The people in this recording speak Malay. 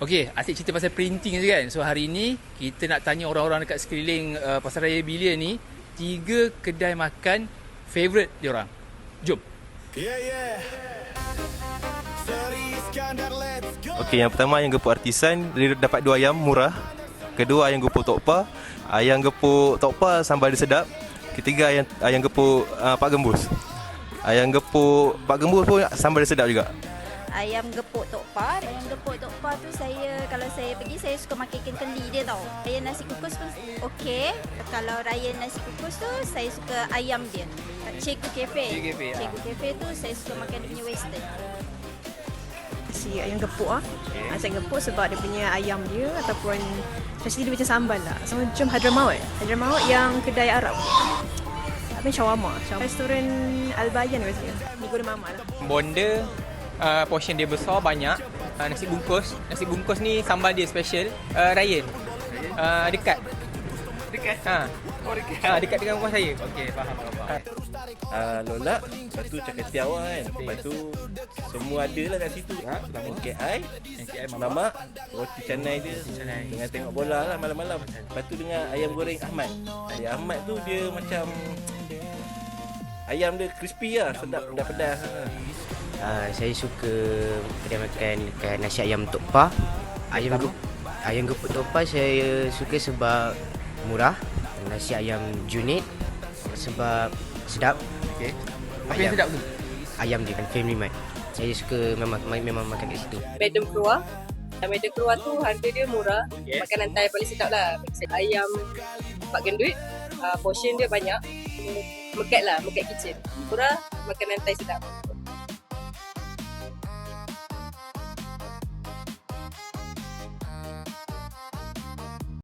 Okey, asyik cerita pasal printing je kan. So hari ni kita nak tanya orang-orang dekat sekeliling Pasaraya Belia ni 3 kedai makan favourite diorang. Jom. Okey, yang pertama ayam gepuk artisan, dia dapat 2 ayam murah. Kedua ayam gepuk tokpa. Ayam gepuk tokpa sambal dia sedap. Ketiga ayam gepuk Pak Gembus. Ayam gepuk Pak Gembus pun sambal dia sedap juga. Ayam gepuk tokpa. Ayam gepuk tokpa tu kalau saya pergi saya suka makan ikan keli dia tau. Raya nasi kukus pun okey. Kalau raya nasi kukus tu saya suka ayam dia. Cikgu Cafe. Cikgu Cafe tu saya suka makan dia punya western. Si ayam gepuk saya gepuk sebab dia punya ayam dia ataupun especially dia macam sambal lah. Sama macam Hadramaut yang kedai Arab. Apa shawarma. Restoran Al-Bayan rasanya. Ni gula mama lah. Bonda portion dia besar banyak. Nasi bungkus ni sambal dia special. Ryan. Dekat. Dekat dengan rumah saya. Okey, faham. Lolak, lepas tu cakap kan. Lepas tu semua ada lah kat situ. NKI, mamak, roti canai dia. Dengan tengok bola lah malam-malam. Lepas tu dengan ayam goreng Ahmad. Ayam Ahmad tu dia macam ayam dia crispy lah, sedap, pedas-pedas. Saya suka kedai makan dekat nasi ayam tokpa. Ayam gepuk tokpa saya suka sebab murah. Nasi ayam Junid sebab sedap. Okey. Apa yang sedap tu? Ayam dia kan Family Mart. Saya suka memang makan kat situ. Madam Keluar tu harga dia murah. Yes. Makanan Thai paling sedap lah. Ayam Pak Gendut, portion dia banyak. Mekat kitchen. Murah, makanan Thai sedap.